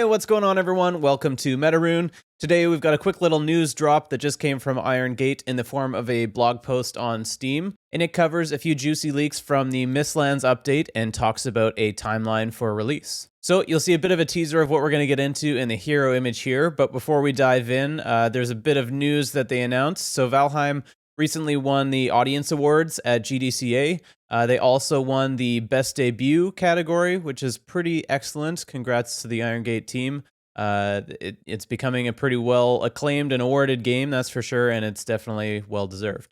what's going on, everyone? Welcome to Metaroon. Today we've got a quick little news drop that just came from Iron Gate in the form of a blog post on Steam, and it covers a few juicy leaks from the Mistlands update and talks about a timeline for release. So you'll see a bit of a teaser of what we're going to get into in the hero image here, but before we dive in, there's a bit of news that they announced. So Valheim recently won the Audience Awards at GDCA. They also won the Best Debut category, which is pretty excellent. Congrats to the Iron Gate team. It's becoming a pretty well acclaimed and awarded game, that's for sure, and it's definitely well deserved.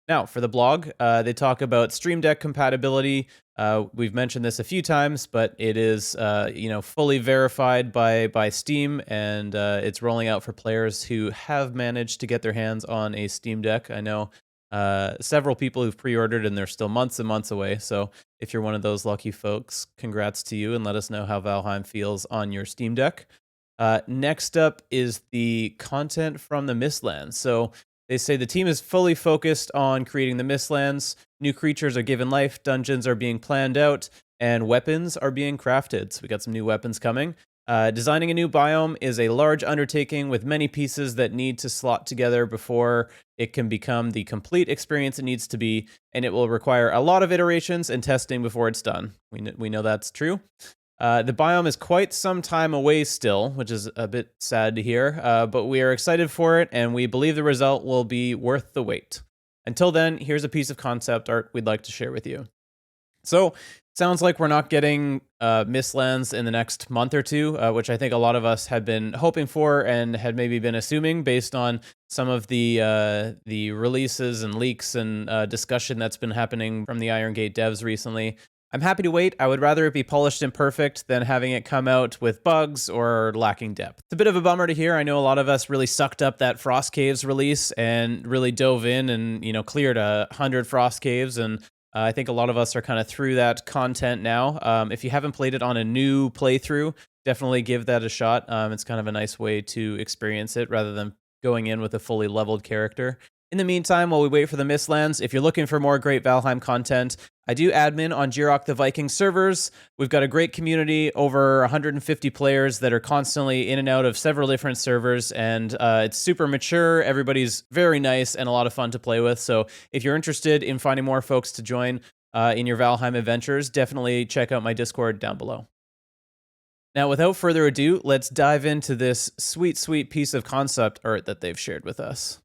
Now, for the blog, they talk about Stream Deck compatibility. We've mentioned this a few times, but it is fully verified by Steam, and it's rolling out for players who have managed to get their hands on a Steam Deck. I know several people who've pre-ordered, and they're still months and months away. So if you're one of those lucky folks, congrats to you, and let us know how Valheim feels on your Steam Deck. Next up is the content from the Mistlands. So they say the team is fully focused on creating the Mistlands. New creatures are given life, dungeons are being planned out, and weapons are being crafted. So we got some new weapons coming. Designing a new biome is a large undertaking with many pieces that need to slot together before it can become the complete experience it needs to be, and it will require a lot of iterations and testing before it's done. We know that's true. The biome is quite some time away still, which is a bit sad to hear, but we are excited for it, and we believe the result will be worth the wait. Until then, here's a piece of concept art we'd like to share with you. So, sounds like we're not getting Mistlands in the next month or two, which I think a lot of us had been hoping for and had maybe been assuming based on some of the releases and leaks and discussion that's been happening from the Iron Gate devs recently. I'm happy to wait. I would rather it be polished and perfect than having it come out with bugs or lacking depth. It's a bit of a bummer to hear. I know a lot of us really sucked up that Frost Caves release and really dove in and, cleared 100 Frost Caves, and I think a lot of us are kind of through that content now. If you haven't played it on a new playthrough, definitely give that a shot. It's kind of a nice way to experience it rather than going in with a fully leveled character. In the meantime, while we wait for the Mistlands, if you're looking for more great Valheim content, I do admin on Jirok the Viking servers. We've got a great community, over 150 players that are constantly in and out of several different servers, and it's super mature. Everybody's very nice and a lot of fun to play with. So if you're interested in finding more folks to join in your Valheim adventures, definitely check out my Discord down below. Now, without further ado, let's dive into this sweet, sweet piece of concept art that they've shared with us.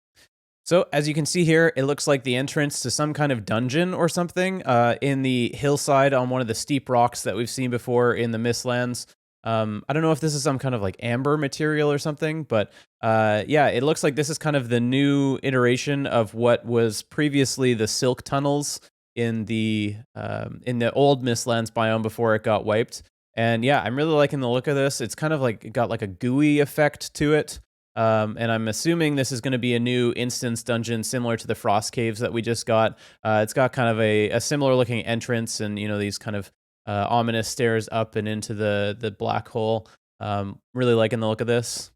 So, as you can see here, it looks like the entrance to some kind of dungeon or something in the hillside on one of the steep rocks that we've seen before in the Mistlands. I don't know if this is some kind of like amber material or something, but yeah, it looks like this is kind of the new iteration of what was previously the silk tunnels in the old Mistlands biome before it got wiped. And yeah, I'm really liking the look of this. It's kind of like got like a gooey effect to it. And I'm assuming this is going to be a new instance dungeon similar to the Frost Caves that we just got. It's got kind of a similar looking entrance and, these kind of ominous stairs up and into the black hole. Really liking the look of this.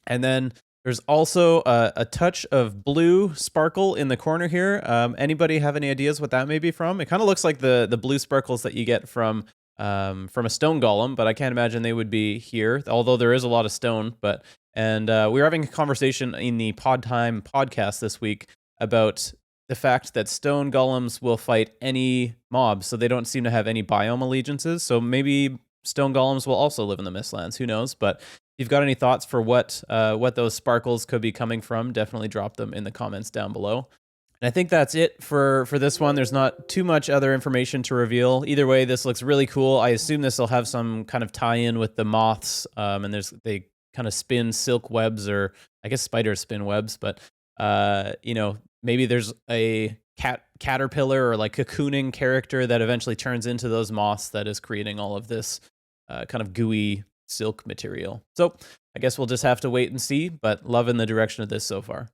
And then there's also a touch of blue sparkle in the corner here. Anybody have any ideas what that may be from? It kind of looks like the blue sparkles that you get from a stone golem, but I can't imagine they would be here, although there is a lot of stone. And we were having a conversation in the Pod Time podcast this week about the fact that stone golems will fight any mob, so they don't seem to have any biome allegiances. So maybe stone golems will also live in the Mistlands. Who knows? But if you've got any thoughts for what those sparkles could be coming from, definitely drop them in the comments down below. And I think that's it for this one. There's not too much other information to reveal. Either way, this looks really cool. I assume this will have some kind of tie-in with the moths, and they kind of spin silk webs, or I guess spiders spin webs, but maybe there's a caterpillar or like cocooning character that eventually turns into those moths that is creating all of this kind of gooey silk material. So I guess we'll just have to wait and see, but loving the direction of this so far.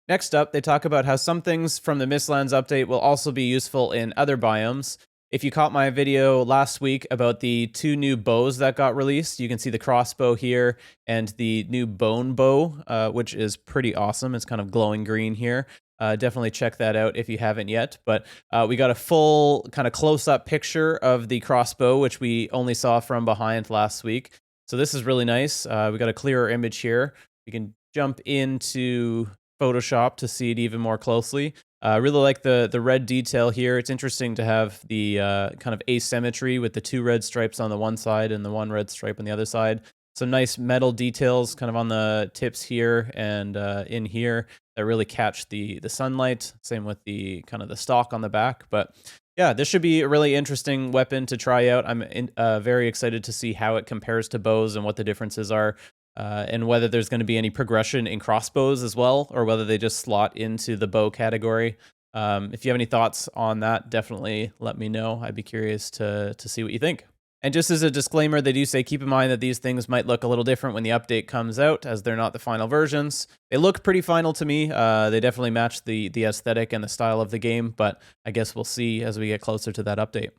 Next up, they talk about how some things from the Mistlands update will also be useful in other biomes. If you caught my video last week about the 2 new bows that got released, you can see the crossbow here and the new bone bow, which is pretty awesome. It's kind of glowing green here. Definitely check that out if you haven't yet. But we got a full kind of close-up picture of the crossbow, which we only saw from behind last week. So this is really nice. We got a clearer image here. We can jump into Photoshop to see it even more closely. I really like the red detail here. It's interesting to have the kind of asymmetry with the 2 red stripes on the one side and the 1 red stripe on the other side. Some nice metal details kind of on the tips here and in here that really catch the sunlight. Same with the kind of the stock on the back. But yeah, this should be a really interesting weapon to try out. I'm very excited to see how it compares to bows and what the differences are. And whether there's going to be any progression in crossbows as well, or whether they just slot into the bow category. If you have any thoughts on that, definitely let me know. I'd be curious to see what you think. And just as a disclaimer, they do say keep in mind that these things might look a little different when the update comes out, as they're not the final versions. They look pretty final to me. They definitely match the aesthetic and the style of the game, but I guess we'll see as we get closer to that update.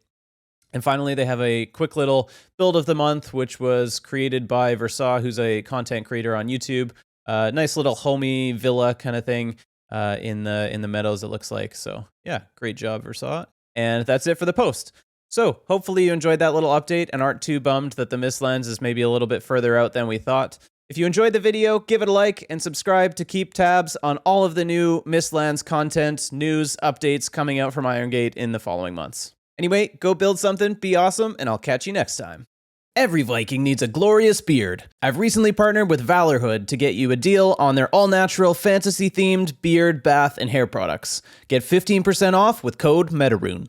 And finally, they have a quick little build of the month, which was created by Versa, who's a content creator on YouTube. Nice little homey villa kind of thing in the meadows, it looks like. So yeah, great job, Versa. And that's it for the post. So hopefully you enjoyed that little update and aren't too bummed that the Mistlands is maybe a little bit further out than we thought. If you enjoyed the video, give it a like and subscribe to keep tabs on all of the new Mistlands content, news, updates coming out from Iron Gate in the following months. Anyway, go build something, be awesome, and I'll catch you next time. Every Viking needs a glorious beard. I've recently partnered with Valorhood to get you a deal on their all-natural fantasy-themed beard, bath, and hair products. Get 15% off with code METARUNE.